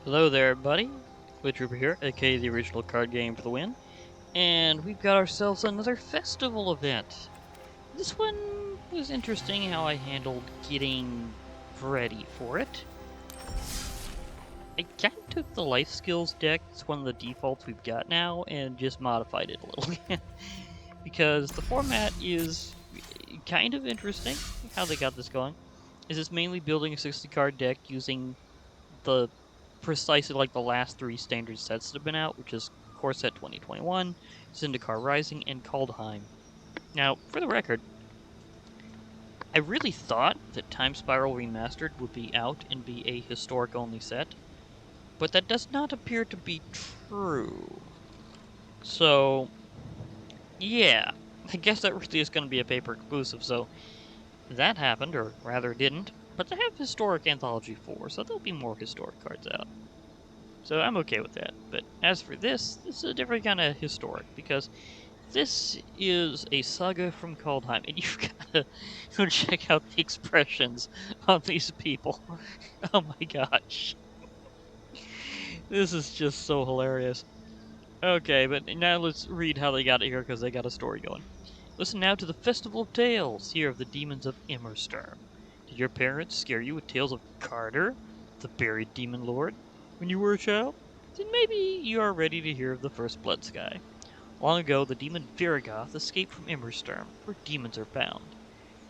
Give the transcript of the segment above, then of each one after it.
Hello there, everybody. Glitch Trooper here, aka the original card game for the win. And we've got ourselves another festival event. This one was interesting how I handled getting ready for it. I kind of took the life skills deck, it's one of the defaults we've got now, and just modified it a little bit. Because the format is kind of interesting, how they got this going. Is it's mainly building a 60 card deck using the precisely like the last three standard sets that have been out, which is Core Set 2021, Zendikar Rising, and Kaldheim. Now, for the record, I really thought that Time Spiral Remastered would be out and be a historic-only set, but that does not appear to be true. So, yeah, I guess that really is going to be a paper exclusive, so that happened, or rather didn't, but they have Historic Anthology 4, so there'll be more historic cards out. So I'm okay with that. But as for this is a different kind of historic, because this is a saga from Kaldheim, and you've got to check out the expressions on these people. Oh my gosh. This is just so hilarious. Okay, but now let's read how they got it here, because they got a story going. Listen now to the Festival of Tales, here of the demons of Immersturm. Did your parents scare you with tales of Carter, the buried demon lord, when you were a child? Then maybe you are ready to hear of the first Blood Sky. Long ago, the demon Viragoth escaped from Immersturm, where demons are found.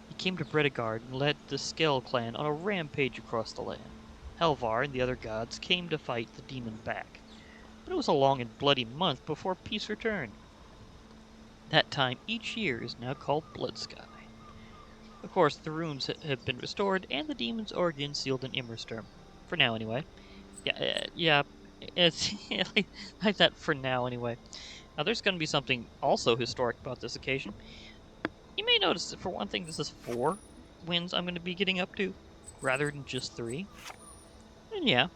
He came to Bredegard and led the Skell clan on a rampage across the land. Helvar and the other gods came to fight the demon back, but it was a long and bloody month before peace returned. That time each year is now called Blood Sky. Of course, the runes have been restored, and the demons are again sealed in Immersturm. For now, anyway. Yeah, it's like that for now, anyway. Now, there's going to be something also historic about this occasion. You may notice that, for one thing, this is 4 wins I'm going to be getting up to, rather than just 3. And yeah,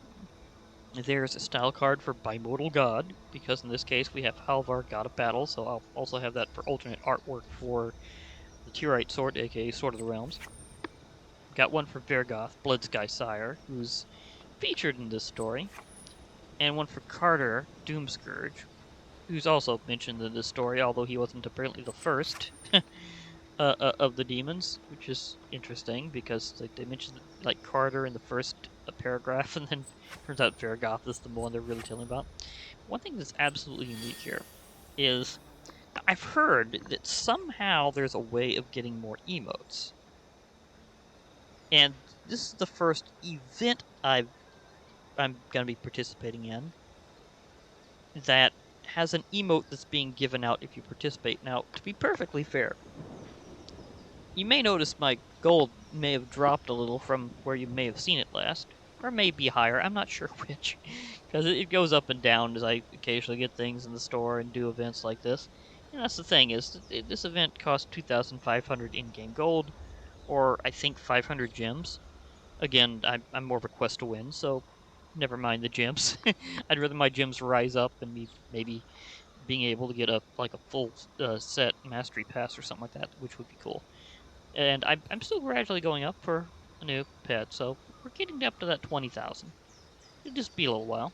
there's a style card for Bimodal God, because in this case we have Halvar, God of Battle, so I'll also have that for alternate artwork for the Tyrite Sword, aka Sword of the Realms. Got one for Vergoth, Bloodsky Sire, who's featured in this story, and one for Carter, Doomscourge, who's also mentioned in this story, although he wasn't apparently the first of the demons, which is interesting because like they mentioned like Carter in the first paragraph, and then turns out Vergoth is the one they're really telling about. One thing that's absolutely unique here is I've heard that somehow there's a way of getting more emotes, and this is the first event I'm gonna be participating in that has an emote that's being given out if you participate. Now, to be perfectly fair, you may notice my gold may have dropped a little from where you may have seen it last, or may be higher, I'm not sure which, because it goes up and down as I occasionally get things in the store and do events like this. And that's the thing, is this event costs 2,500 in-game gold, or I think 500 gems. Again, I'm more of a quest to win, so never mind the gems. I'd rather my gems rise up and me maybe being able to get a full set mastery pass or something like that, which would be cool. And I'm still gradually going up for a new pet, so we're getting up to that 20,000. It'll just be a little while.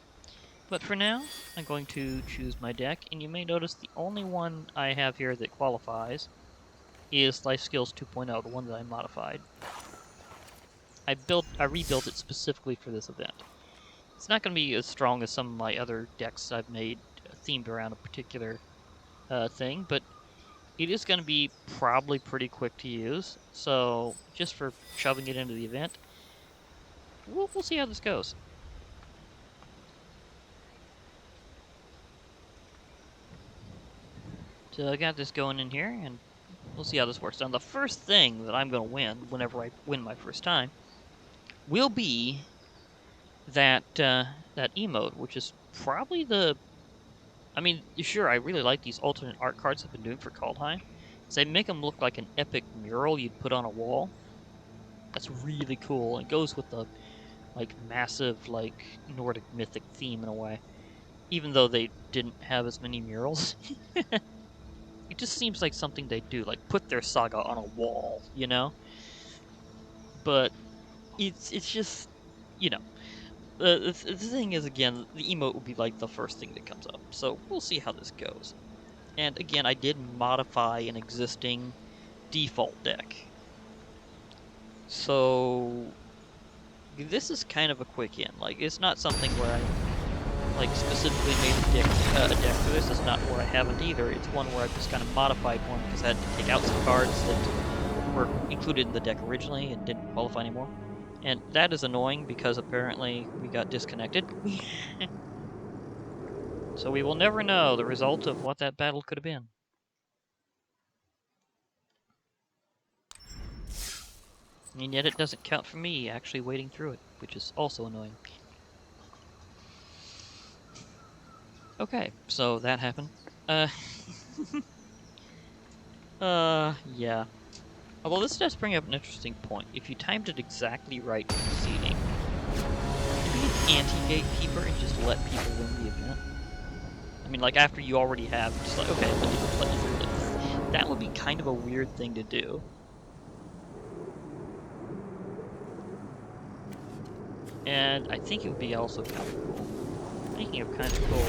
But for now, I'm going to choose my deck, and you may notice the only one I have here that qualifies is Life Skills 2.0, the one that I modified. I rebuilt it specifically for this event. It's not going to be as strong as some of my other decks I've made themed around a particular thing, but it is going to be probably pretty quick to use. So just for shoving it into the event, we'll see how this goes. So I got this going in here, and we'll see how this works. Now, the first thing that I'm going to win whenever I win my first time will be that that emote, which is probably the. I mean, sure, I really like these alternate art cards I've been doing for Kaldheim. They make them look like an epic mural you'd put on a wall. That's really cool. It goes with the massive Nordic mythic theme in a way. Even though they didn't have as many murals, it just seems like something they do, like put their saga on a wall, you know. But it's just, you know, the thing is, again, the emote will be like the first thing that comes up. So we'll see how this goes. And again, I did modify an existing default deck. So this is kind of a quick in. Like, it's not something where I like specifically made a deck for this. It's not where I haven't either. It's one where I've just kind of modified one because I had to take out some cards that were included in the deck originally and didn't qualify anymore. And that is annoying because apparently we got disconnected. So we will never know the result of what that battle could have been. And yet it doesn't count for me actually wading through it, which is also annoying. Okay, so that happened. Yeah. Although this does bring up an interesting point. If you timed it exactly right for the seeding, to be an anti-gatekeeper and just let people win the event? I mean, like, after you already have, just like, okay, let you through this. That would be kind of a weird thing to do. And I think it would be also kind of cool. Speaking of kind of cool,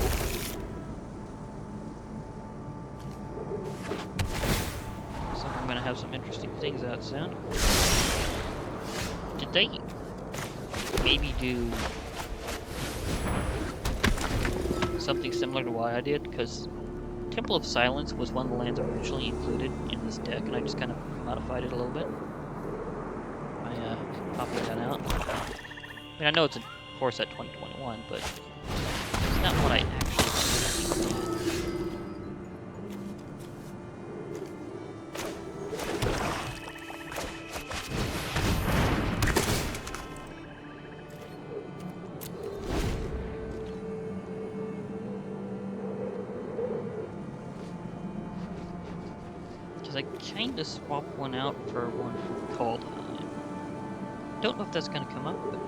so I'm gonna have some interesting things out soon. Did they maybe do something similar to what I did? Because Temple of Silence was one of the lands originally included in this deck, and I just kind of modified it a little bit. I popped that out. I mean, I know it's a core set 2021, but it's not what I actually did. Because I kind of swapped one out for one from Kaldheim. Don't know if that's going to come up, but...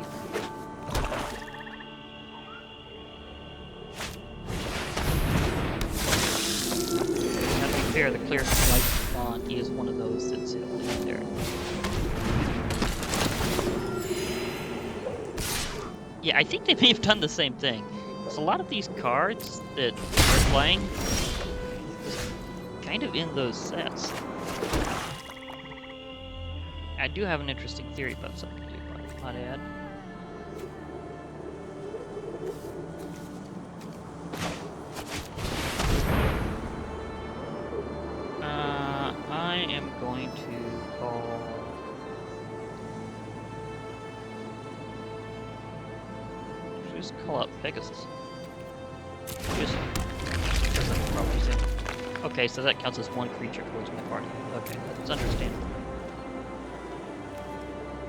Now, to be fair, the Clear Light Bond, he is one of those that's heavily in there. Yeah, I think they may have done the same thing. Because a lot of these cards that they're playing kind of in those sets. I do have an interesting theory about something to do, but I'd add. I am going to call... Just call out Pegasus. Just... probably say. Okay, so that counts as one creature towards my party. Okay, that's understandable.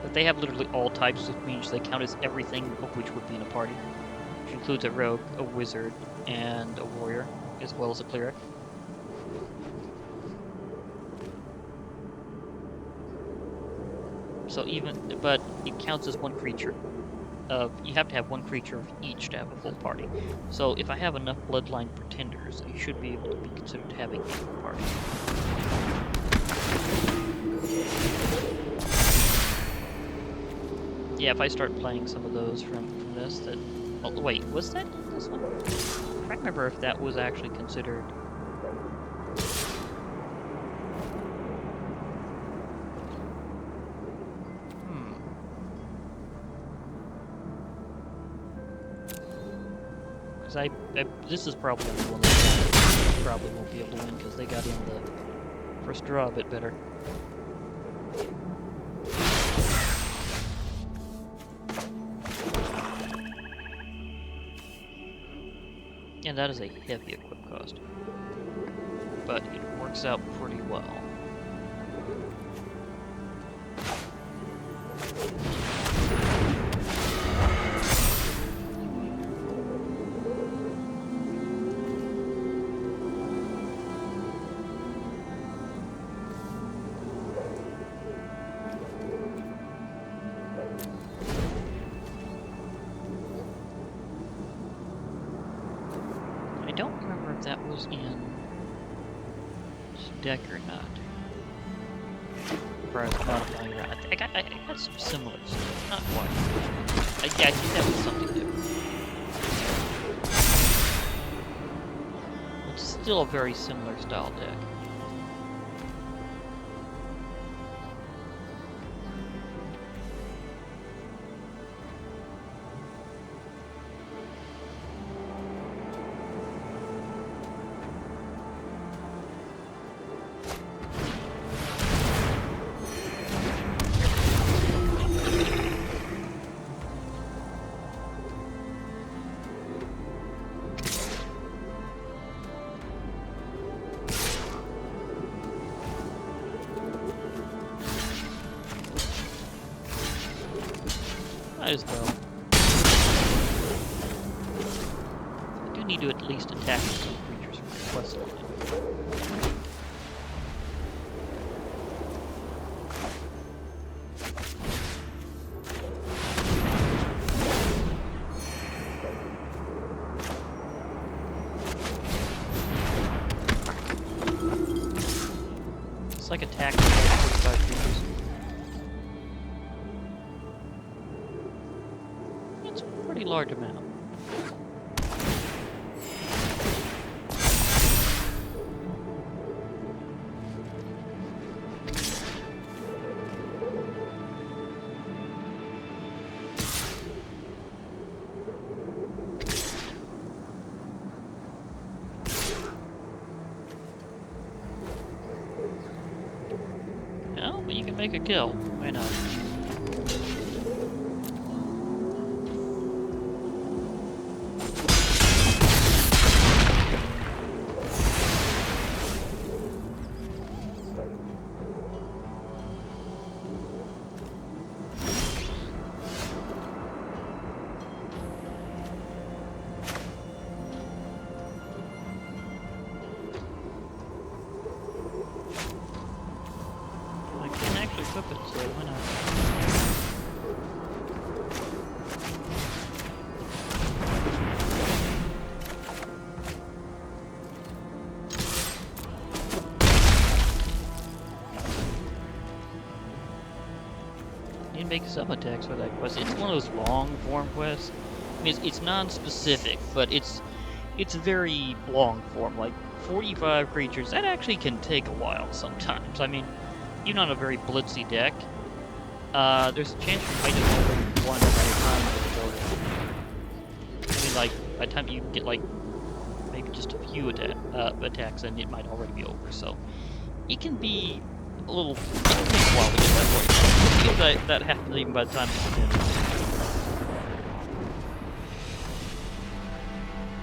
But they have literally all types, which means they count as everything of which would be in a party. Which includes a rogue, a wizard, and a warrior, as well as a cleric. So but it counts as one creature. You have to have one creature of each to have a full party. So if I have enough bloodline pretenders, I should be able to be considered having a full party. Yeah, if I start playing some of those from this, that... Oh, wait, was that this one? I can't remember if that was actually considered... This is probably the one that probably won't be able to win because they got in the first draw a bit better. And that is a heavy equip cost, but it works out pretty well. I don't remember if that was in this deck or not. Prior to modifying around. I got some similar stuff. Not quite. Yeah, I think that was something different. still a very similar style deck. Might as well. I do need to at least attack some creatures from the quest line. It's like attacking 45 creatures. It's a pretty large amount. No, but you can make a kill. Why not? I can't actually equip it, so why not? You can make some attacks for that quest. It's one of those long form quests. I mean, it's non-specific, but it's very long form. Like 45 creatures. That actually can take a while sometimes. I mean, even on a very blitzy deck, there's a chance you might just open one at a time before. I mean, like by the time you get like maybe just a few attacks, and it might already be over. So it can be a little. It can take a while to get that work. That happens even by the time it's finished.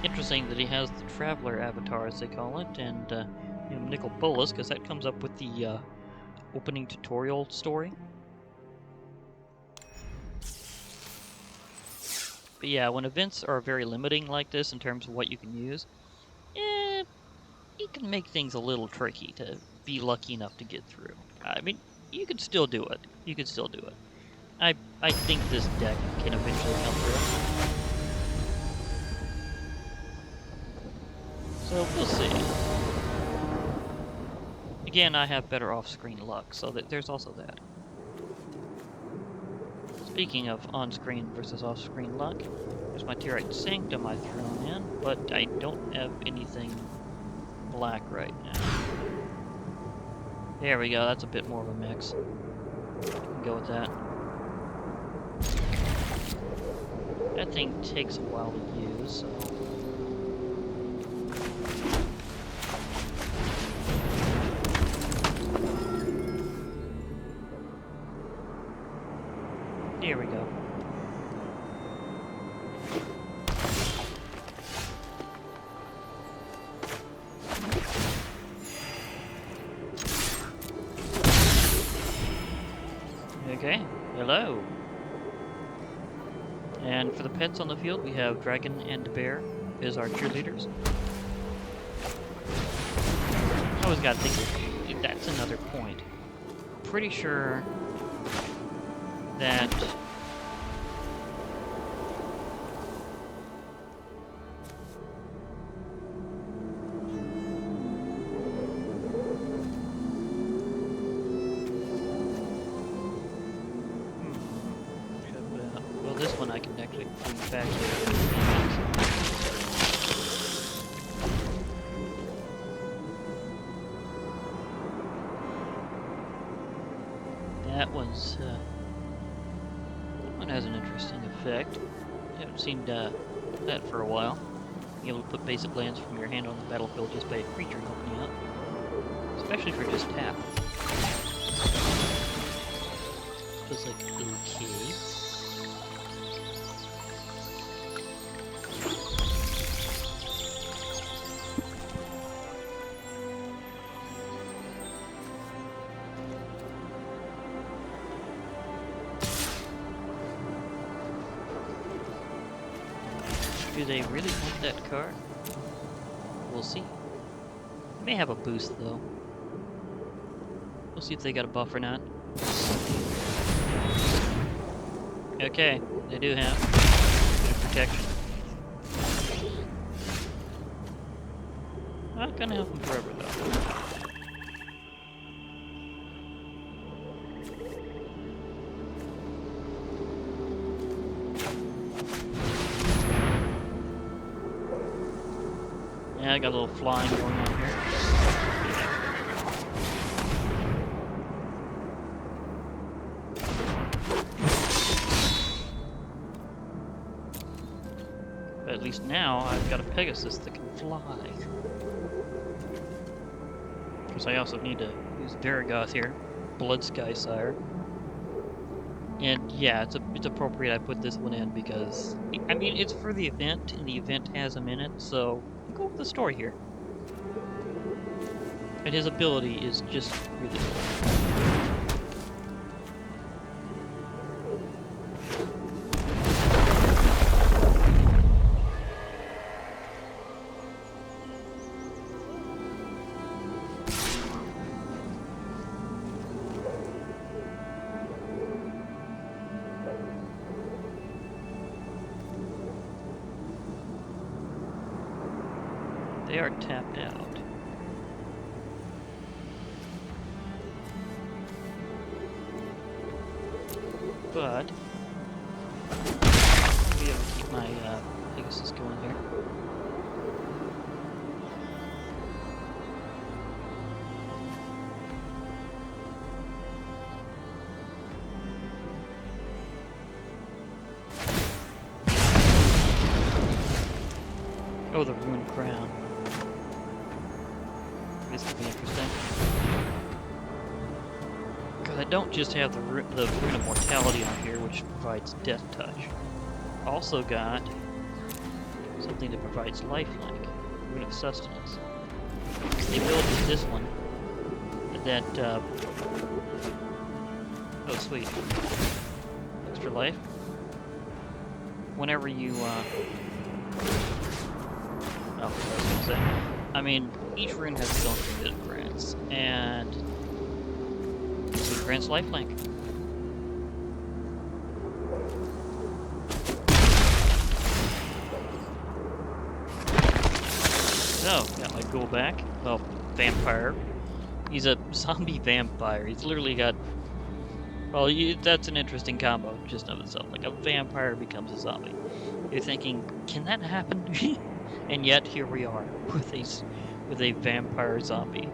Interesting that he has the Traveler avatar, as they call it, and you know, Nicol Bolas, because that comes up with the opening tutorial story. But yeah, when events are very limiting like this in terms of what you can use, it can make things a little tricky to be lucky enough to get through. I mean, you could still do it. You could still do it. I think this deck can eventually come through. So we'll see. Again, I have better off-screen luck, so there's also that. Speaking of on-screen versus off-screen luck, there's my Tyrite Sanctum I've thrown in, but I don't have anything black right now. There we go, that's a bit more of a mix. We can go with that. That thing takes a while to use, so... Here we go. Okay, hello. And for the pets on the field, we have Dragon and Bear as our cheerleaders. I always gotta think, that's another point. Pretty sure that well, this one I can actually bring back to effect. Haven't seen that for a while. Being able to put basic lands from your hand on the battlefield just by a creature helping you out. Especially for just tap. Feels like okay. Do they really want that card? We'll see. They may have a boost though. We'll see if they got a buff or not. Okay, they do have a bit of protection. Not gonna help them forever though. Yeah, I got a little flying going on here. But at least now I've got a Pegasus that can fly. Because I also need to use Daragoth here. Blood Sky Sire. And yeah, it's appropriate I put this one in because, I mean, it's for the event, and the event has him in it, so go with the story here. And his ability is just really good. They are tapped out. But I'll be able to keep my Pegasus going here. Oh, the Ruined Crown. This could be interesting. Because I don't just have the Rune of Mortality on here, which provides Death Touch. Also got something that provides Lifelink, Rune of Sustenance. The ability is this one, that, oh sweet, extra life. Whenever you, oh, what was I gonna say? I mean, each rune has its own thing that it grants, and so it grants lifelink. So, got my ghoul back. Well, vampire. He's a zombie vampire. He's literally got... Well, that's an interesting combo, just of itself. Like, a vampire becomes a zombie. You're thinking, can that happen? And yet, here we are, with a vampire zombie.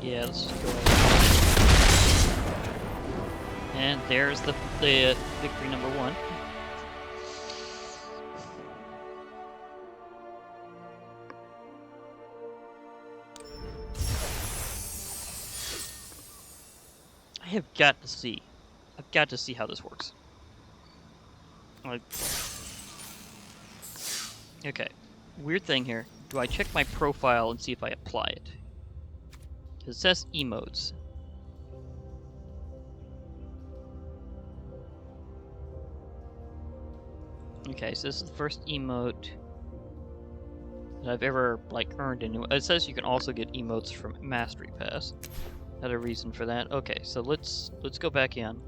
Yeah, let's just go ahead. And there's the victory number 1. I've got to see how this works. Like, okay, weird thing here. Do I check my profile and see if I apply it? It says emotes. Okay, so this is the first emote. that I've ever like earned anyway. It says you can also get emotes from Mastery Pass. Had a reason for that. Okay, so let's go back in.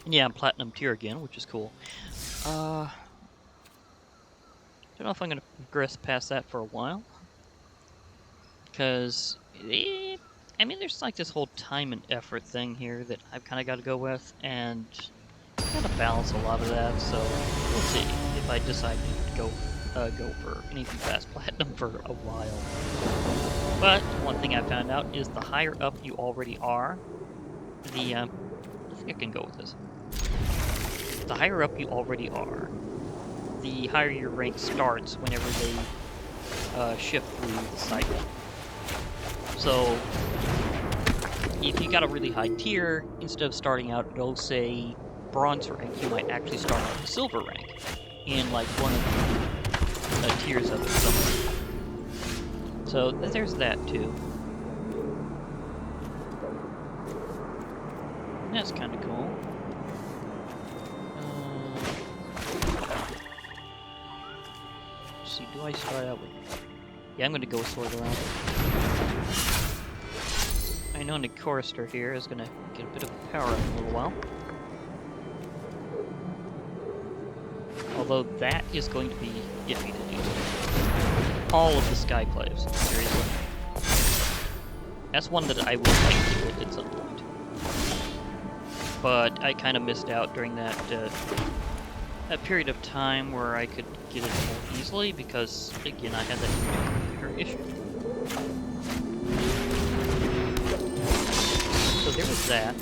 And yeah, I'm Platinum tier again, which is cool. Don't know if I'm gonna progress past that for a while, because I mean, there's like this whole time and effort thing here that I've kind of got to go with, and got to balance a lot of that. So we'll see if I decide to go for anything past Platinum for a while. But one thing I found out is the higher up you already are, I think I can go with this. The higher up you already are, the higher your rank starts whenever they shift through the cycle. So if you got a really high tier, instead of starting out at, oh, say, bronze rank, you might actually start out at silver rank in like one of the tiers of it somewhere. So there's that too. That's kind of cool. Let's see, do I start out with... Yeah, I'm going to go Sword around. I know Nick Chorister here is going to get a bit of power up in a little while. Although that is going to be iffy to do. All of the Skyclaves, seriously. That's one that I would like to hit at some point. But I kind of missed out during that that period of time where I could get it more easily because, again, I had that computer issue. So there was that.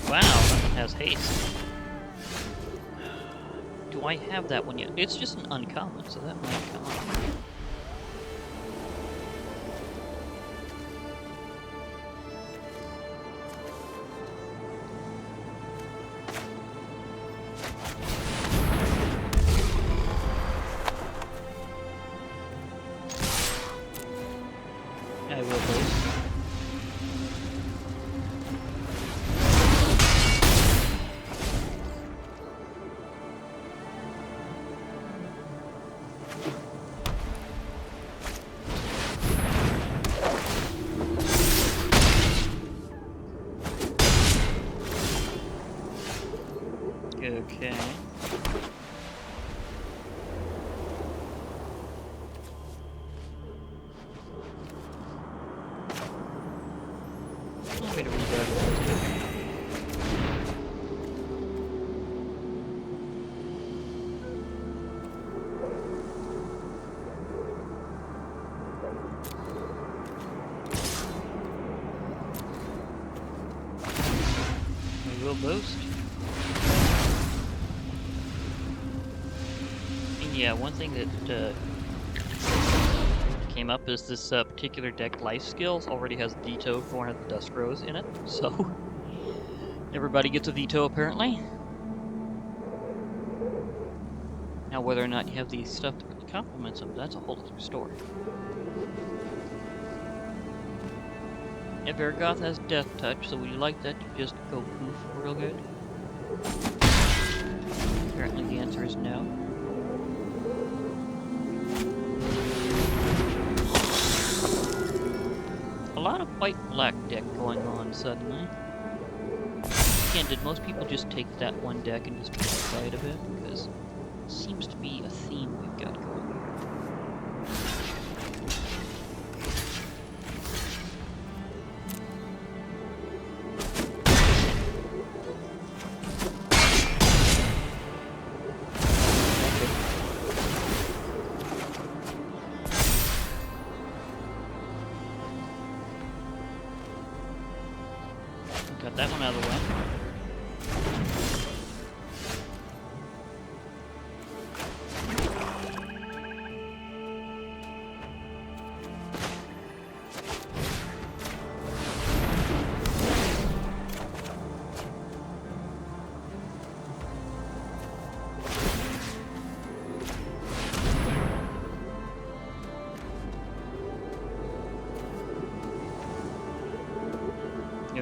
Wow, that one has haste. Do I have that one yet? It's just an uncommon, so that might come up. I will boast. Okay. Way to read that. I will boast. And yeah, one thing that came up is this particular deck, Life Skills, already has veto for one of the Dust Rose in it, so everybody gets a veto apparently. Now whether or not you have the stuff that really complements them, that's a whole other story. And Vargoth has Death Touch, so would you like that to just go poof real good? Apparently the answer is no. A lot of white-black deck going on suddenly. Again, did most people just take that one deck and just modify it a bit? Because it seems to be a theme we've got going here. Got that one out of the way.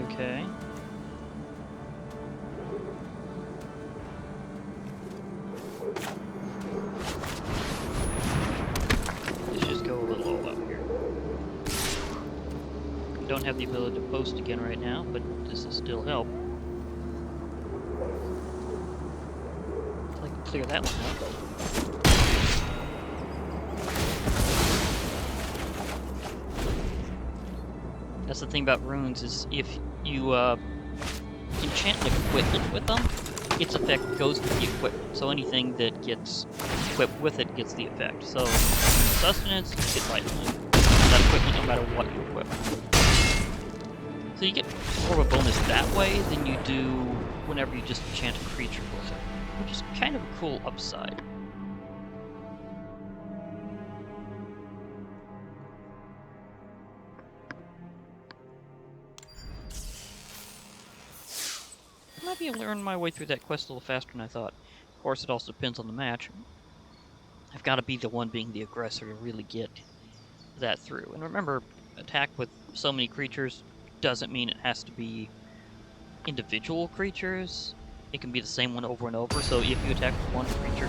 Okay. Let's just go a little all out here. Don't have the ability to post again right now, but this will still help. So I can clear that one out. That's the thing about runes, is if you enchant an equipment with them, its effect goes with the equipment. So anything that gets equipped with it gets the effect. So sustenance, you get life. That equipment no matter what you equip. So you get more of a bonus that way than you do whenever you just enchant a creature with it, which is kind of a cool upside. I might be able to earn my way through that quest a little faster than I thought. Of course, it also depends on the match. I've got to be the one being the aggressor to really get that through. And remember, attack with so many creatures doesn't mean it has to be individual creatures. It can be the same one over and over. So if you attack with one creature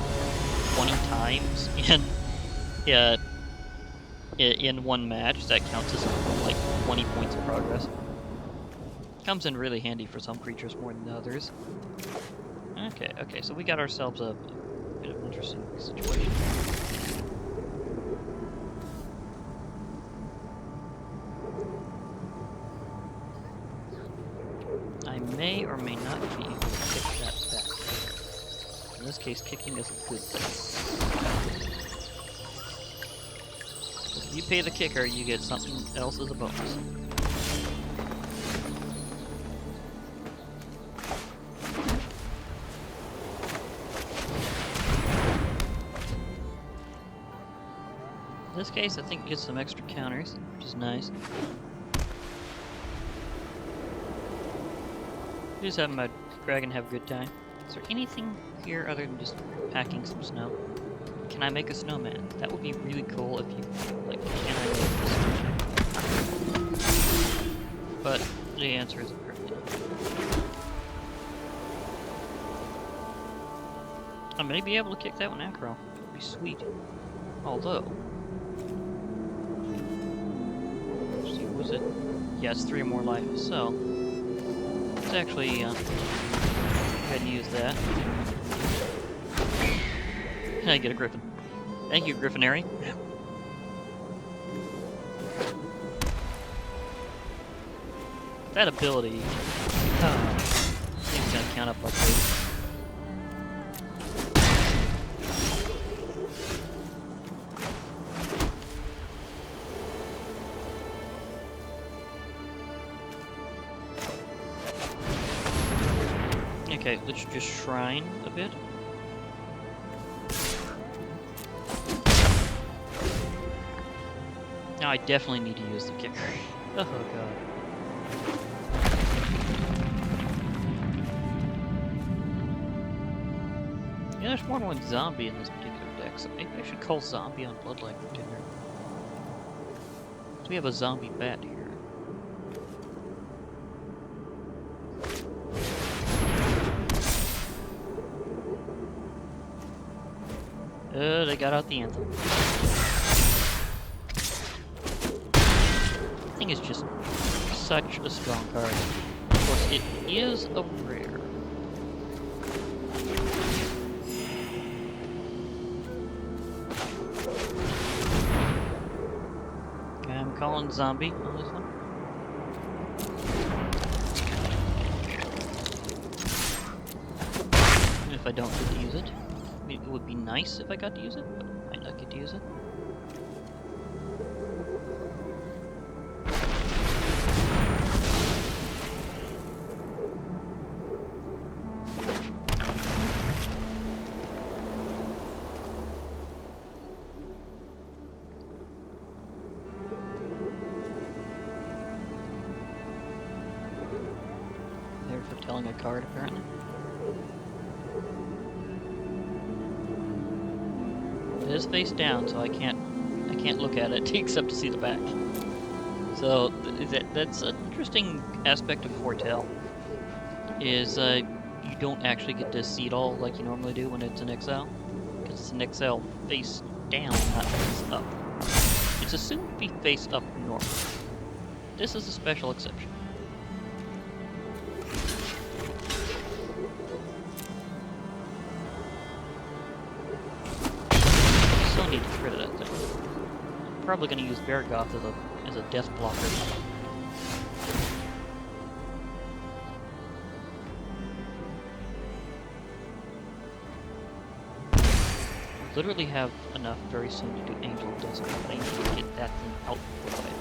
20 times in one match, that counts as like 20 points of progress. Comes in really handy for some creatures more than others. Okay, so we got ourselves a bit of an interesting situation. I may or may not be able to kick that back. In this case, kicking is a good thing. If you pay the kicker, you get something else as a bonus. In this case, I think it gets some extra counters, which is nice. Just having my dragon have a good time. Is there anything here other than just packing some snow? Can I make a snowman? That would be really cool if you, like, can I make a snowman? But the answer is apparently no. I may be able to kick that one after all. It would be sweet. Although... let's see, was it? Yeah, it's 3 more life, so... let's actually go ahead and use that. I get a griffin. Thank you, Griffinary. That ability seems gonna count up like this. Okay, let's just shrine a bit. Now I definitely need to use the kicker. Oh god. Yeah, there's more than one zombie in this particular deck, so maybe I should call zombie on Bloodline for dinner. So we have a zombie bat here. They got out the anthem. I think it's just such a strong card. Of course, it is a rare. Okay, I'm calling zombie on this one. And if I don't get to use it, it would be nice if I got to use it, but I might not get to use it. They're foretelling a card, apparently. It is face down, so I can't look at it except to see the back. So that's an interesting aspect of Foretell, is you don't actually get to see it all like you normally do when it's an exile, because it's an exile face down, not face up. It's assumed to be face up normally. This is a special exception. Still need to get rid of that thing. I'm probably going to use Vargoth as a death blocker. Literally have enough very soon to do Angel of Destiny, but I need to get that thing out of the way.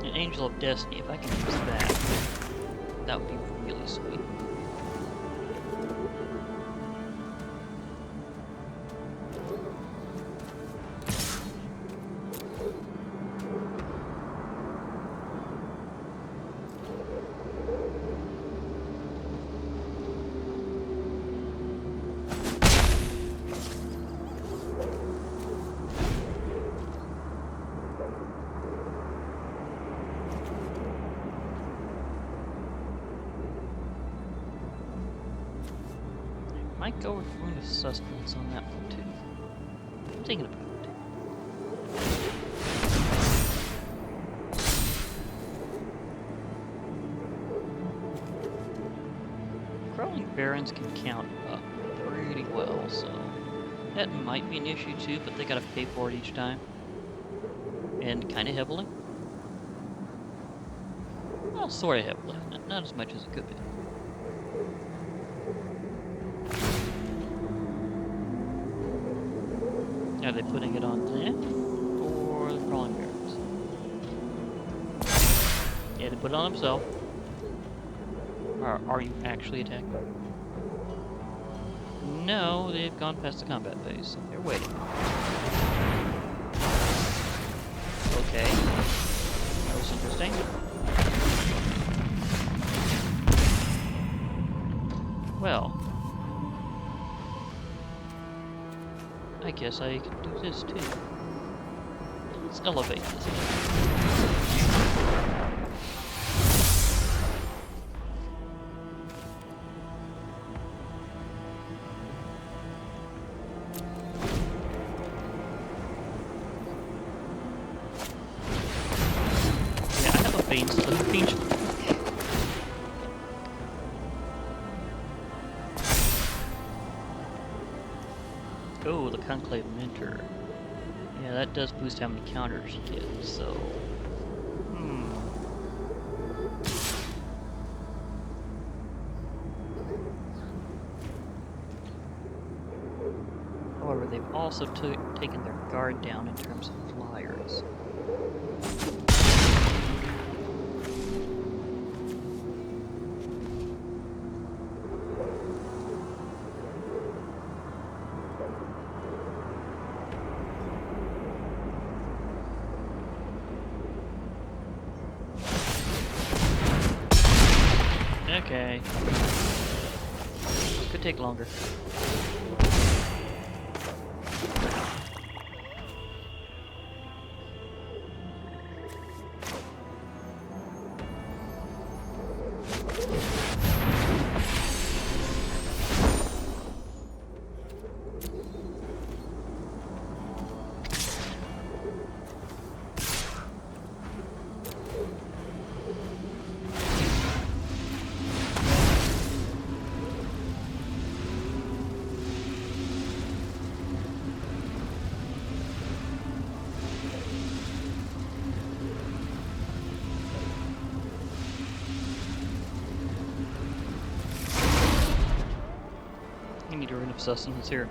An Angel of Destiny, if I can use that would be really sweet. Might go with Wound of Sustenance on that one too. I'm thinking about it. Crawling Barons can count up pretty well, so that might be an issue too, but they gotta pay for it each time. And kinda heavily. Well, sorta heavily. Not as much as it could be. Are they putting it on that, or the Crawling Barons? Yeah, they put it on themselves. Are you actually attacking? No, they've gone past the combat phase. They're waiting. Okay. That was interesting. Well, I guess I can do this too. Let's elevate this again. Yeah, I have a Fiend. Oh, the Conclave Mentor. Yeah, that does boost how many counters you get, so... However, they've also taken their guard down in terms of flyers. Okay. Could take longer. I need a Rune of Sustenance here.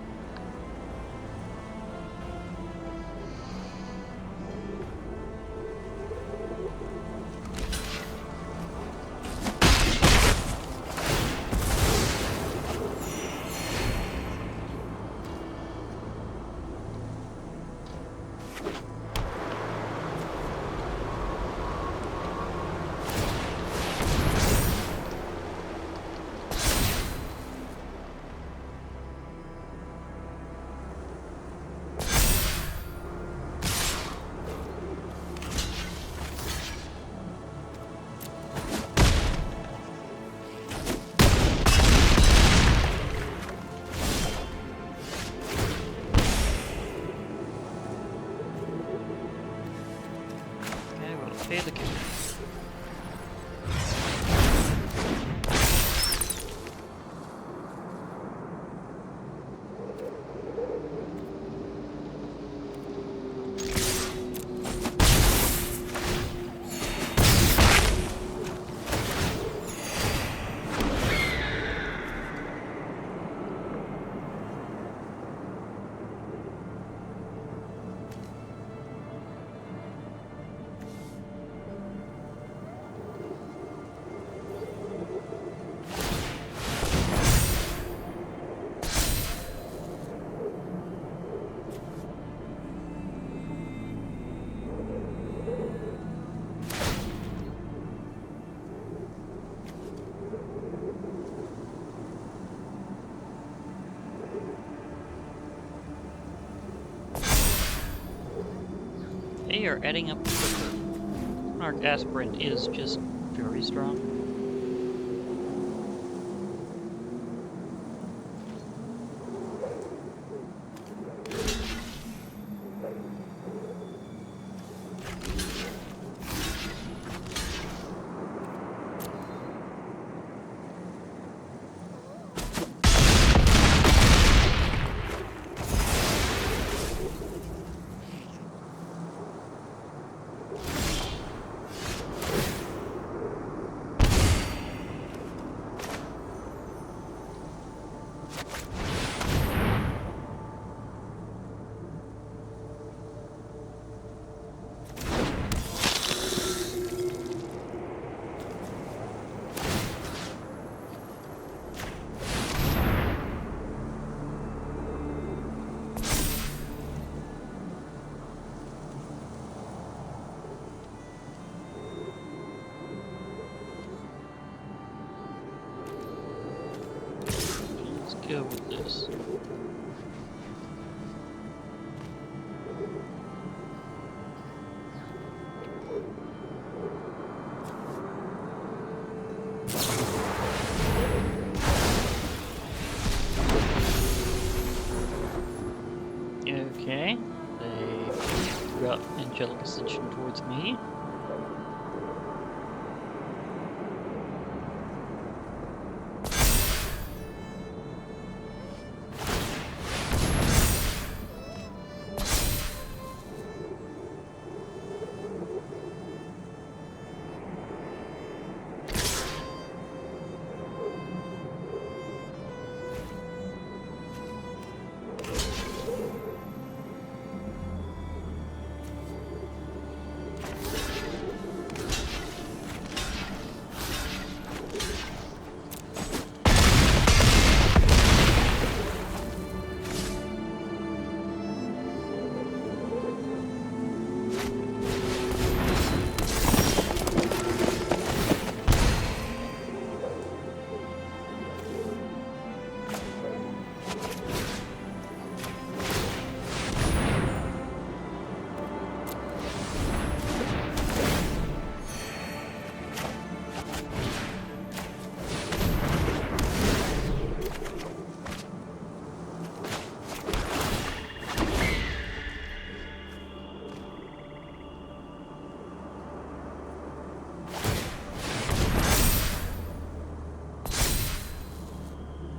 are adding up quicker. Monarch Aspirant is just very strong. Go with this. Okay, they got angelic ascension towards me.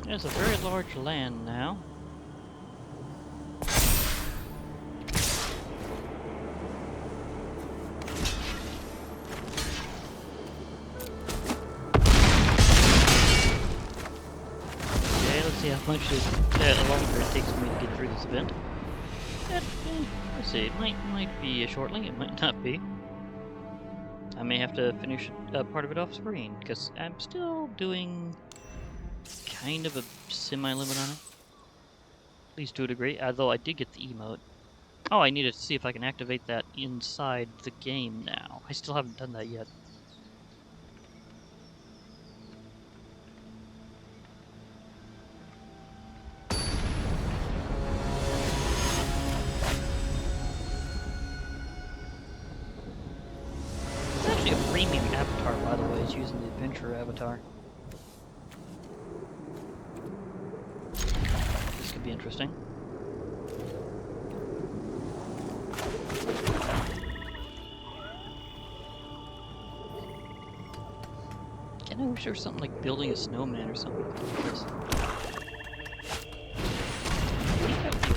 There's a very large land now. Okay, let's see how much longer it takes me to get through this event. Let's see, it might be shortly, it might not be. I may have to finish part of it off screen, because I'm still doing kind of a semi-limit on it. At least to a degree, although I did get the emote. Oh, I need to see if I can activate that inside the game now. I still haven't done that yet. It's actually a premium avatar, by the way. It's using the adventure avatar. This could be interesting. I wish there was something like building a snowman or something like this. I think that would be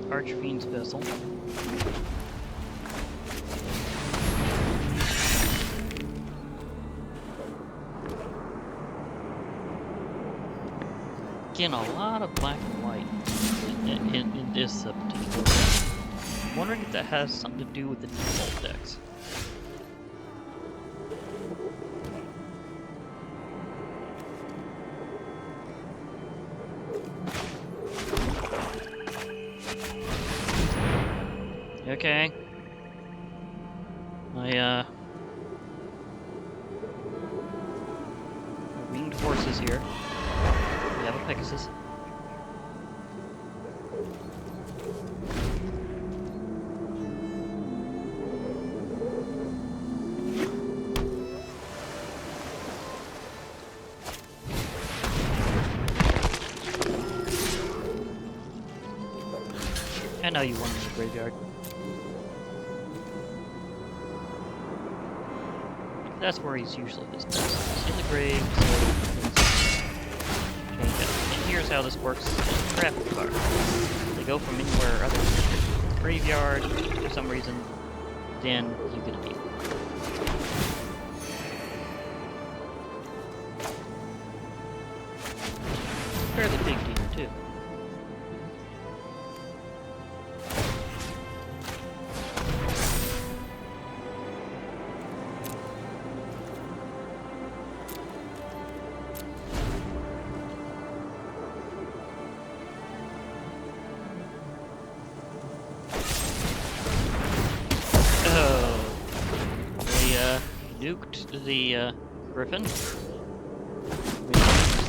cool. Archfiend's Vessel. Again, a lot of black and white in this particular one. I'm wondering if that has something to do with the default decks. Okay. My winged horses here. We have a Pegasus. know you want him in the graveyard. That's where he's usually his best. He's in the grave, so change it. And here's how this works in graphic card. They go from anywhere other than the graveyard for some reason, then you get a deal. Fairly big deal, too. Nuked the Griffin.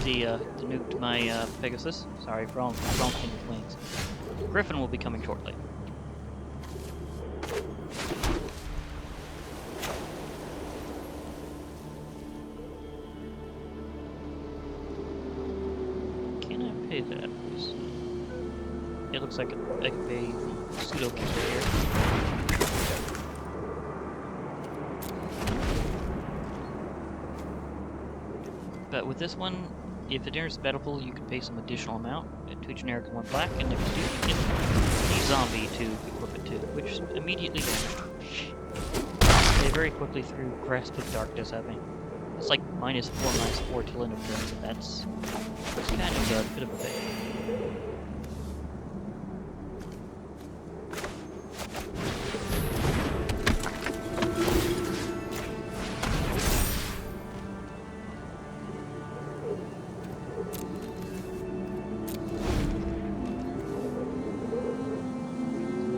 They nuked my Pegasus. Sorry, wrong thing with wings. Griffin will be coming shortly. Can I pay that? It looks like I can pay the pseudo keeper here. But with this one, if it enters the battlefield, you can pay some additional amount, 2 generic and 1 black, and if you do, you get the zombie to equip it to, which immediately they very quickly threw Grasp of Darkness at me. It's like -4/-4 till end of turn, so that's kind of a bit of a bait.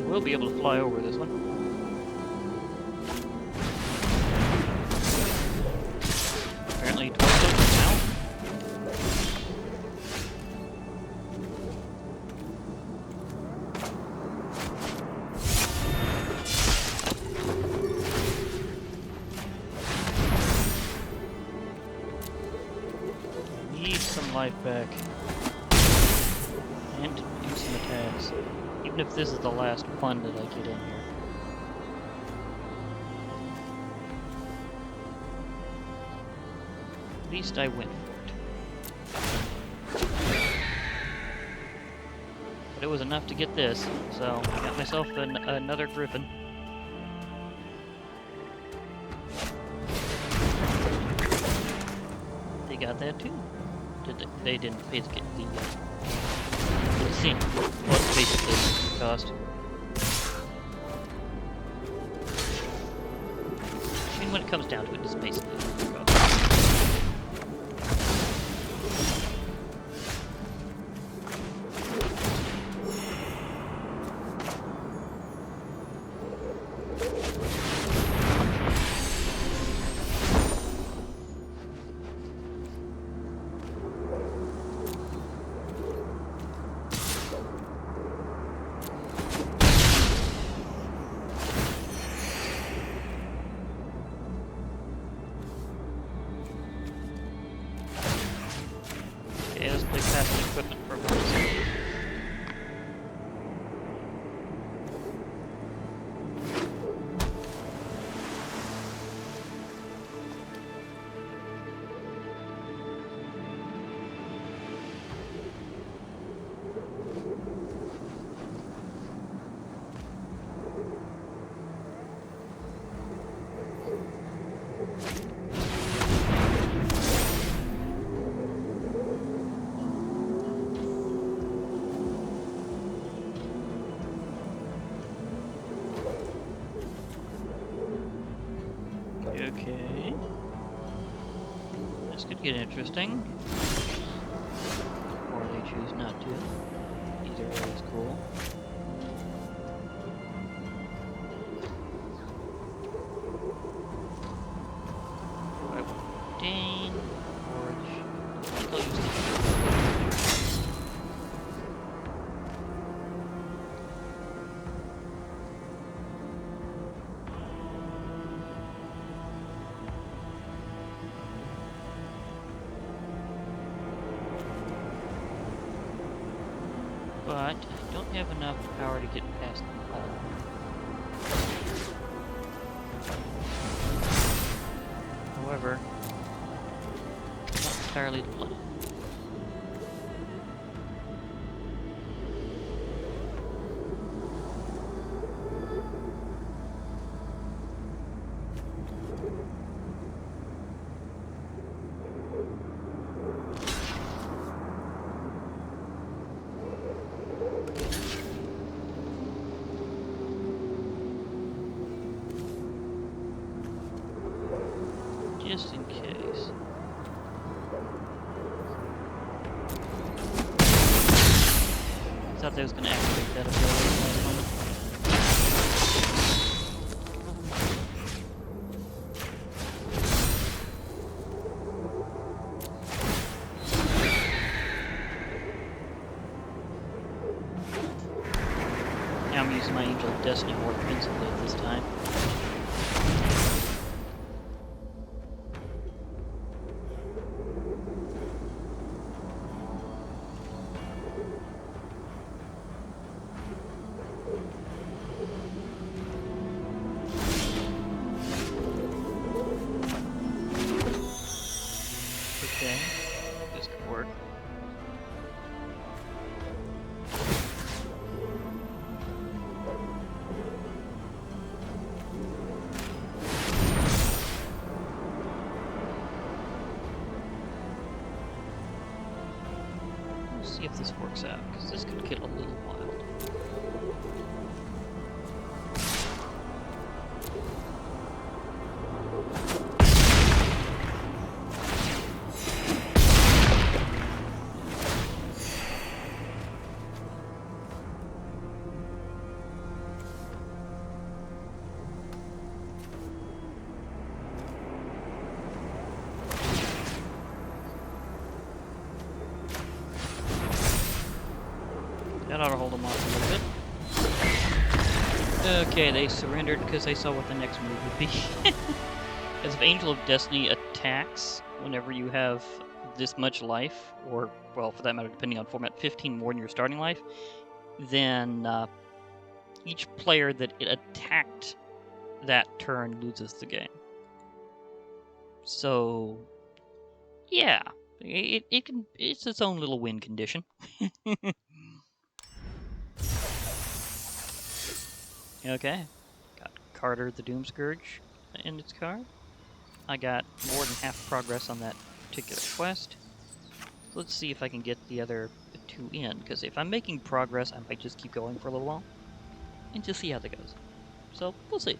We'll be able to fly over this one. Apparently twice over now. Need some life back. And do some attacks. Even if this is the last one that I get in here. At least I went for it. But it was enough to get this, so I got myself another Griffin. They got that too. They didn't pay the scene. What's basically the cost? I mean, when it comes down to it, it's basically the cost. Equipment for once. Okay. This could get interesting. Or they choose not to. Either way is cool. Dane, Forge. I'll use the but I don't have enough power to get past them all. However, not entirely the plan. Just in case. Thought they was gonna activate that ability last moment. Now I'm using my Angel of Destiny more principally at this time. Okay, this could work. Let's see if this works out, because this could get a little wild. That ought to hold them off a little bit. Okay, they surrendered because they saw what the next move would be. As if Angel of Destiny attacks whenever you have this much life, or, well, for that matter, depending on format, 15 more than your starting life, then each player that it attacked that turn loses the game. So, yeah, it's its own little win condition. Okay, got Carter the Doom Scourge in its card. I got more than half progress on that particular quest. Let's see if I can get the other two in, because if I'm making progress, I might just keep going for a little while and just see how that goes. So, we'll see.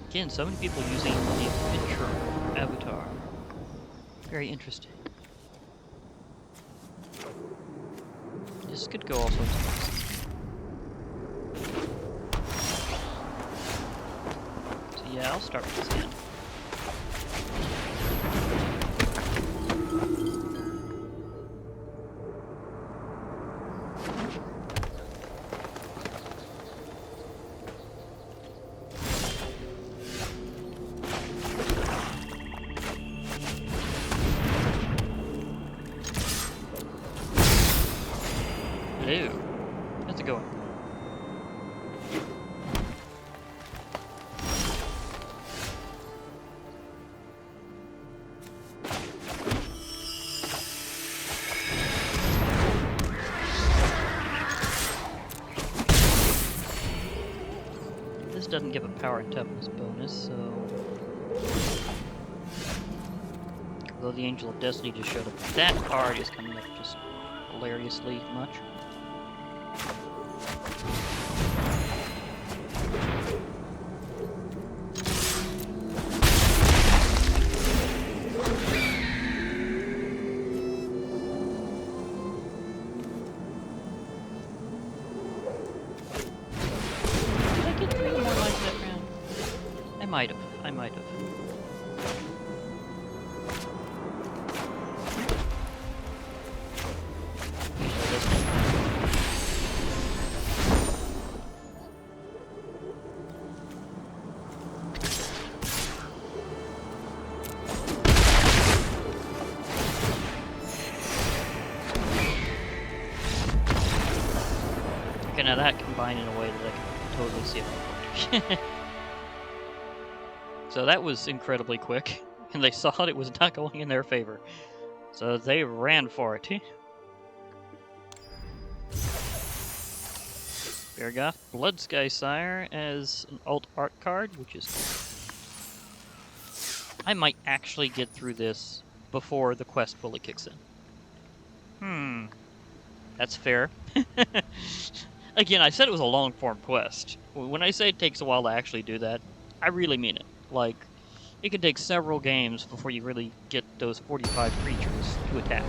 Again, so many people using the adventure avatar. Very interesting. This could go all sorts of places. So yeah, I'll start with this hand. Hello. How's it going? This doesn't give a power and toughness bonus, so... Although the Angel of Destiny just showed up, that card is coming up just hilariously much. Did I get 3 more lives that round? I might have. Okay, now that combined in a way that I can totally see it. So that was incredibly quick, and they saw it was not going in their favor. So they ran for it. Bergoth Bloodsky Sire as an alt art card, which is cool. I might actually get through this before the quest fully kicks in. That's fair. Again, I said it was a long-form quest. When I say it takes a while to actually do that, I really mean it. Like, it could take several games before you really get those 45 creatures to attack.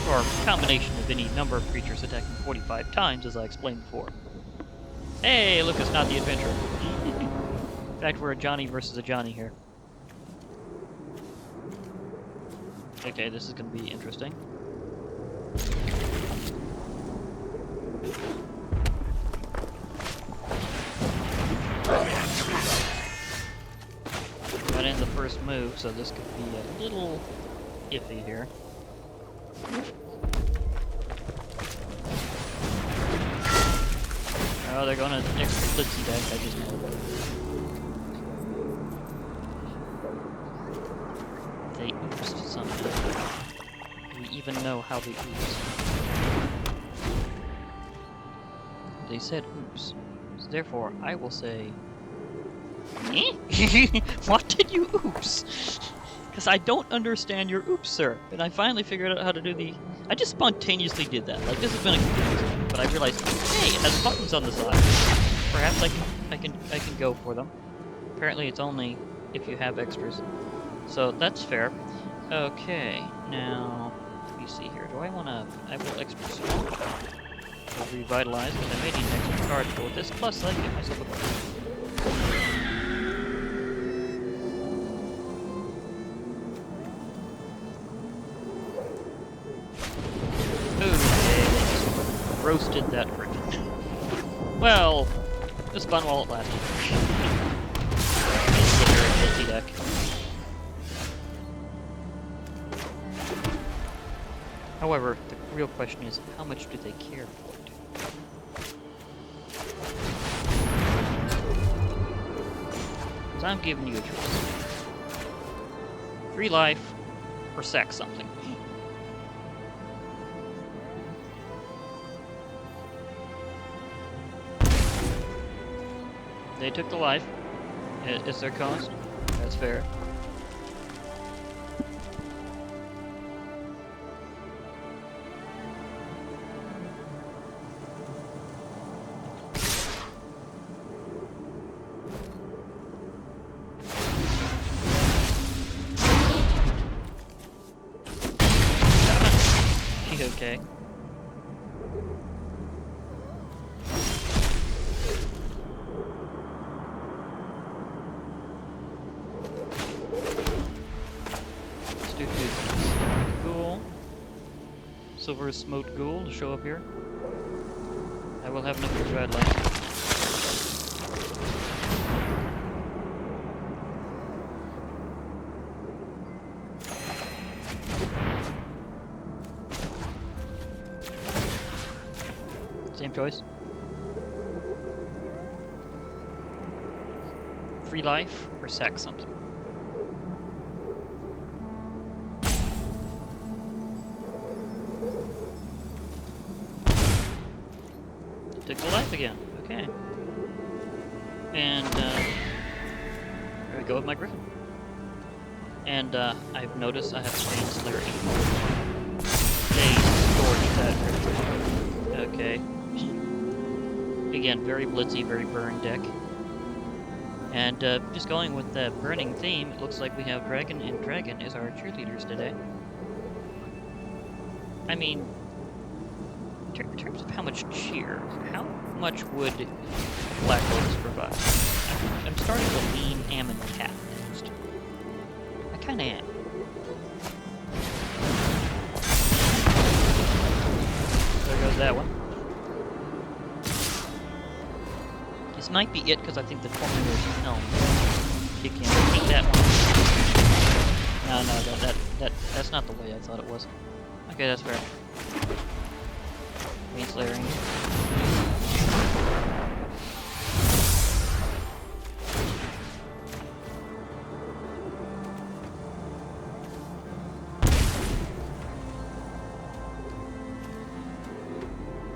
Or a combination of any number of creatures attacking 45 times, as I explained before. Hey, look, it's not the adventurer. In fact, we're a Johnny versus a Johnny here. Okay, this is going to be interesting. Got in the first move, so this could be a little iffy here. Oh, they're going to extra blitzy deck, I just know. They oopsed somehow. Do we even know how they oopsed? They said oops. So therefore, I will say... What did you oops? Because I don't understand your oops, sir. And I finally figured out how to do the... I just spontaneously did that. Like, this has been a confusing, but I realized, hey, it has buttons on the side. Perhaps I can go for them. Apparently it's only if you have extras. So that's fair. Okay, now let me see here. Do I want to? I will extra small. I'll revitalize because I may need an extra card for this. Plus, I get myself a card. Roasted that griffin. Well, it was fun while it lasted. It's a very guilty deck. However, the real question is, how much do they care for it? So I'm giving you a choice. 3 life, or sack something. They took the life. It's their cost. That's fair. Okay. Ghoul. Silver Smote Ghoul to show up here. I will have enough to dread light. Same choice. 3 life or sack something. Took the life again. Okay. And there we go with my griffin. And I've noticed I have Strange Slayer 8. They stored that. Okay. Again, very blitzy, very burn deck. And just going with that burning theme, it looks like we have Dragon and Dragon as our cheerleaders today. I mean, in terms of how much cheer, how much would Black Lotus provide? I'm starting to lean Ammon Cat next. I kinda am. There goes that one. This might be it because I think the Tormentor's Helm kick in. I think that one. No, that's not the way I thought it was. Okay, that's fair. Green Slayering.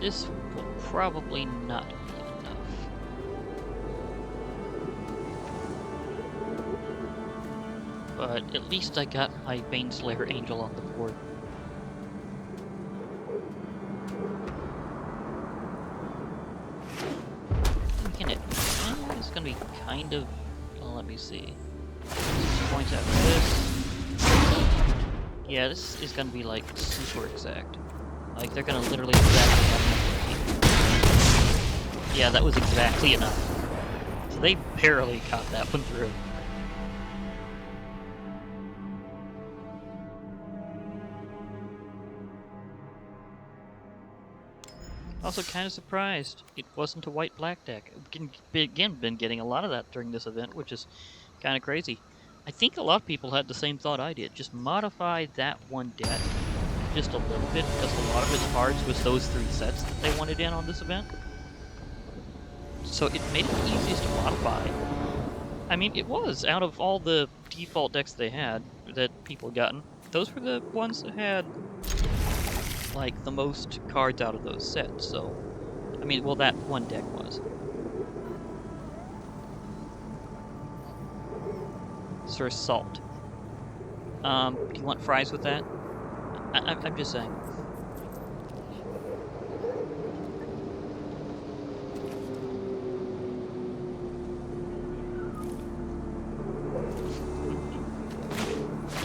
this will probably not be enough. But at least I got my Baneslayer Angel on the board. It's gonna be kind of... Well, let me see. 6 points after this. Yeah, this is gonna be like super exact. Like they're gonna literally exactly have... Yeah, that was exactly enough. So they barely got that one through. Also kind of surprised it wasn't a white-black deck. Again, been getting a lot of that during this event, which is kind of crazy. I think a lot of people had the same thought I did. Just modify that one deck just a little bit, because a lot of its cards was those 3 sets that they wanted in on this event. So it made it the easiest to modify. I mean, it was, out of all the default decks they had, that people had gotten, those were the ones that had like the most cards out of those sets, so I mean, well, that one deck was. Sir Salt. Do you want fries with that? I'm just saying.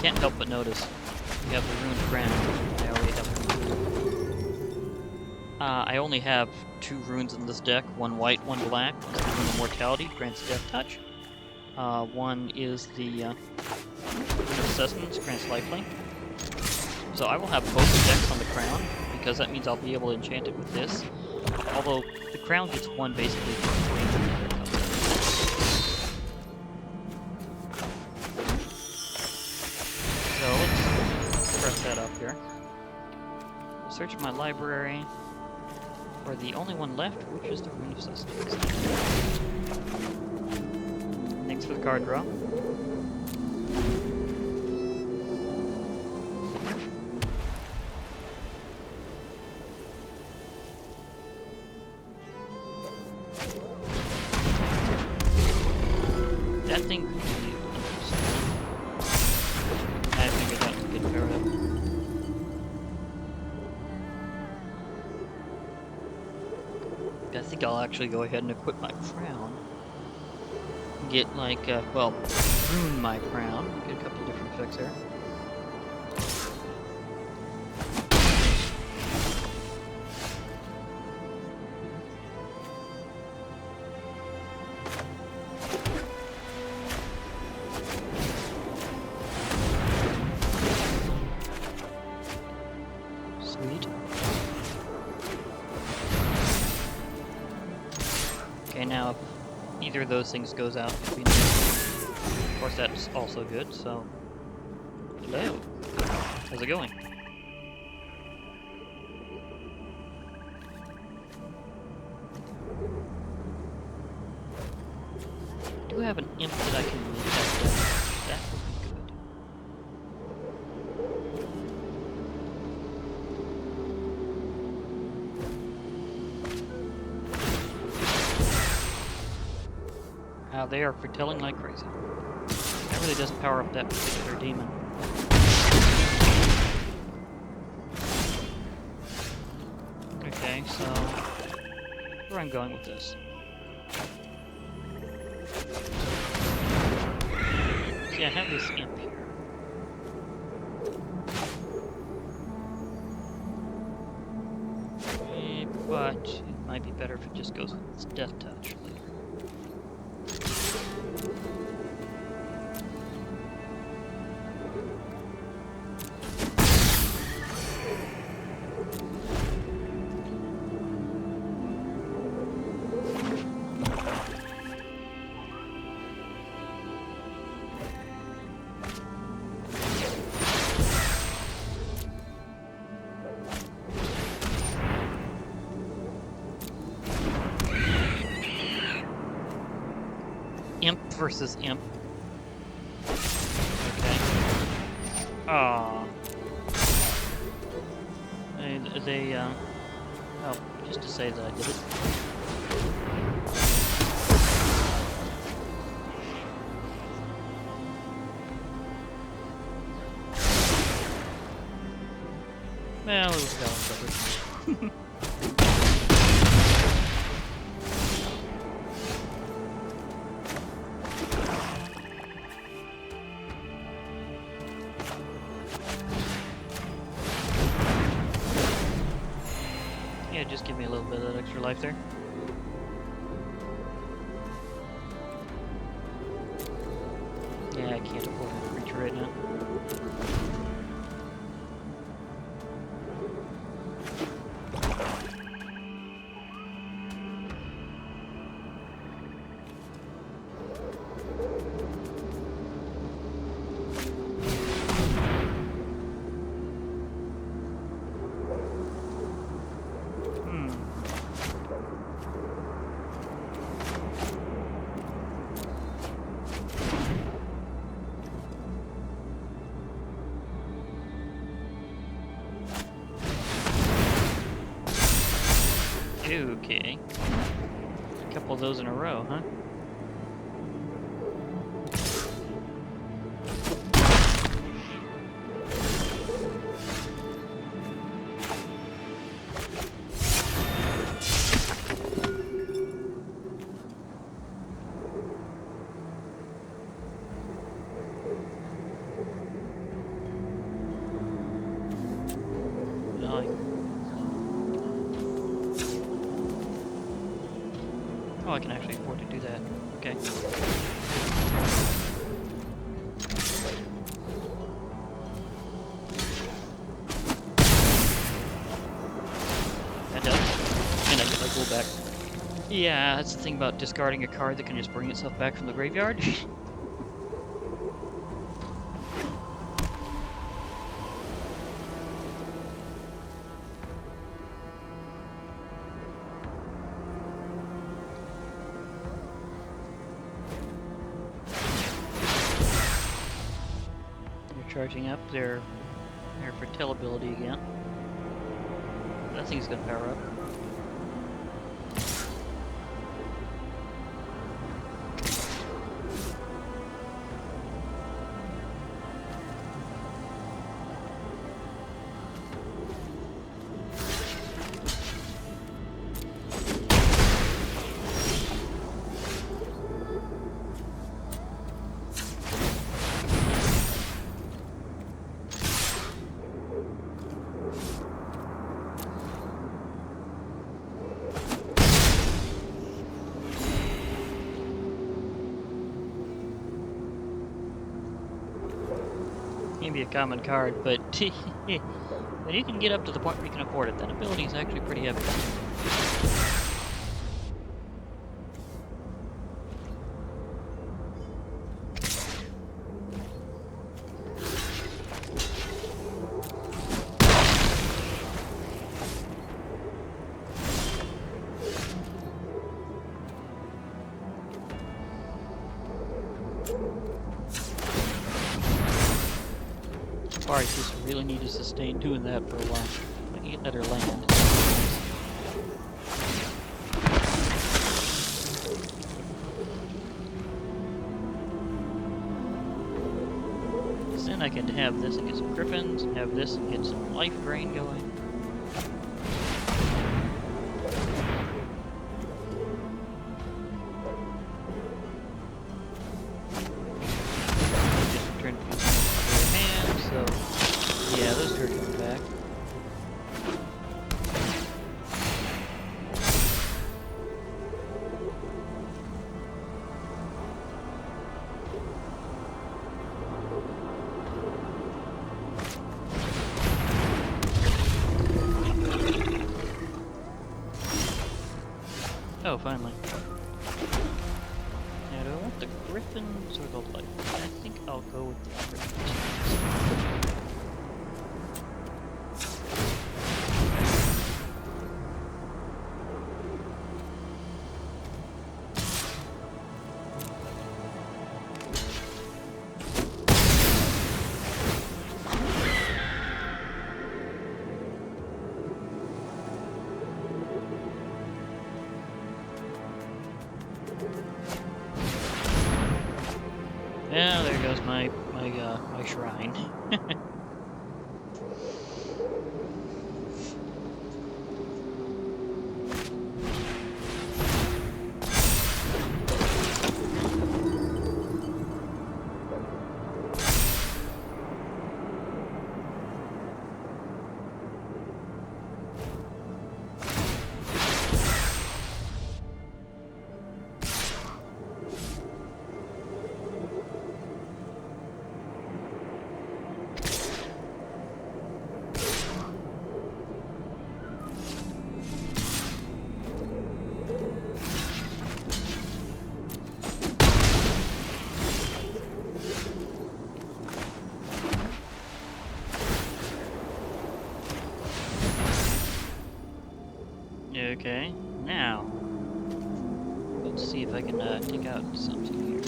Can't help but notice you have the ruined crown. I already have one. I only have 2 runes in this deck, 1 white, 1 black. One is the Rune of Mortality, grants Death Touch. One is the Rune of Sustenance, grants Lifelink. So I will have both the decks on the crown, because that means I'll be able to enchant it with this. Although, the crown gets 1 basically for free. So let's press that up here. Search my library for the only one left, which is the Rune of Sustenance. Thanks for the card draw. That thing could be interesting. I figured that would get paired up. I think I'll actually go ahead and equip my crown. Get like, well, rune my crown. Get a couple of different effects there. Sweet. Okay, now if either of those things goes out between them, of course that's also good, so... Hello. How's it going? I do have an imp that I can really test out. That would be good. They are foretelling like crazy. That really doesn't power up that particular demon. Okay, so where I'm going with this. See, I have this imp here. But it might be better if it just goes with its Death Touch later. Imp versus imp. Okay. Aww. Oh, just to say that I did it. Well, it was a balance effort. Yeah, just give me a little bit of that extra life there. Yeah, I can't afford a creature right now. Okay. A couple of those in a row, huh? Oh, I can actually afford to do that. Okay. That does. And I get my gold back. Yeah, that's the thing about discarding a card that can just bring itself back from the graveyard. Charging up their foretell ability again. That thing's gonna power up. Can be a common card, but when you can get up to the point where you can afford it, that ability is actually pretty heavy. Sorry, just really need to sustain doing that for a while. I can get another land. Then I can have this and get some griffins, and have this and get some life drain going. Oh, finally. Now, do I want the griffins or the life? I think I'll go with the griffins. Yeah, there goes my shrine. Okay, now let's see if I can take out something here.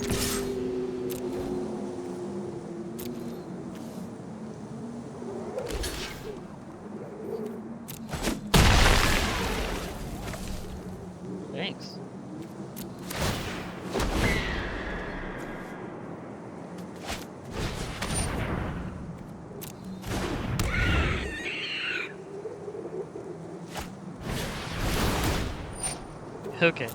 Thanks. Okay.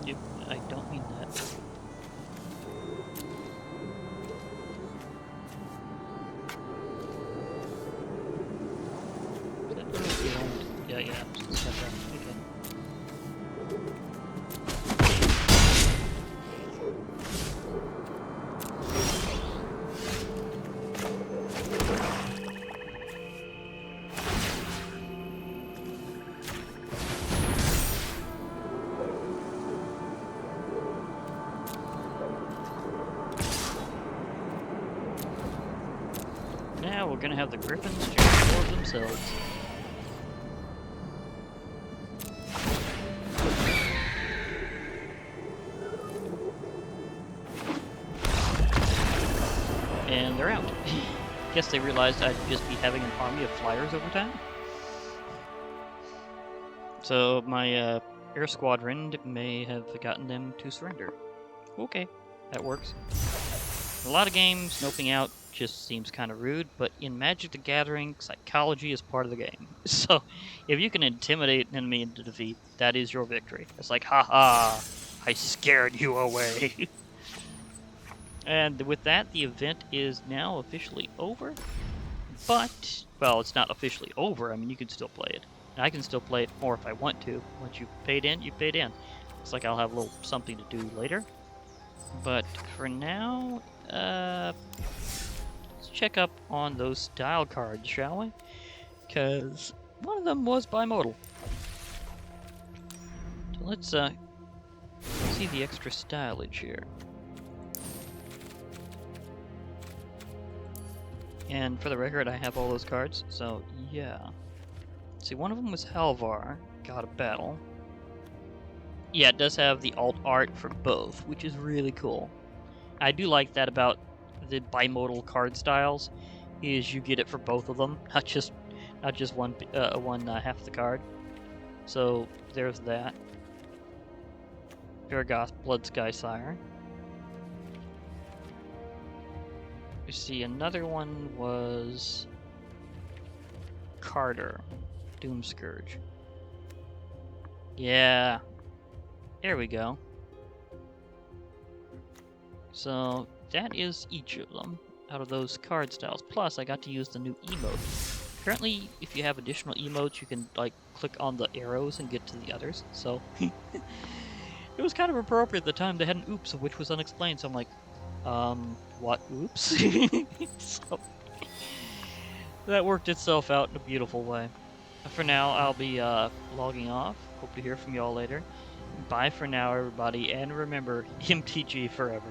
Yep, I don't mean that. Yeah, just got that. Okay. Now we're gonna have the griffins transform themselves. And they're out. Guess they realized I'd just be having an army of flyers over time. So my air squadron may have gotten them to surrender. Okay, that works. In a lot of games, snoping out just seems kind of rude, but in Magic the Gathering, psychology is part of the game. So if you can intimidate an enemy into defeat, that is your victory. It's like, haha, I scared you away. And with that, the event is now officially over. But, well, it's not officially over. I mean, you can still play it. And I can still play it more if I want to. Once you've paid in, you've paid in. Looks like I'll have a little something to do later. But for now, let's check up on those style cards, shall we? Because one of them was bimodal. So let's see the extra styleage here. And for the record, I have all those cards, so yeah. See, one of them was Halvar, God of Battle. Yeah, it does have the alt art for both, which is really cool. I do like that about the bimodal card styles, is you get it for both of them, not just one half of the card. So there's that. Paragoth Blood Sky Sire. You see, another one was Carter, Doom Scourge. Yeah, there we go. So that is each of them out of those card styles. Plus, I got to use the new emote. Apparently, if you have additional emotes, you can like click on the arrows and get to the others. So it was kind of appropriate at the time. They had an oops, which was unexplained. So I'm like, what oops? So that worked itself out in a beautiful way. For now, I'll be logging off. Hope to hear from y'all later. Bye for now, everybody, and remember, MTG forever.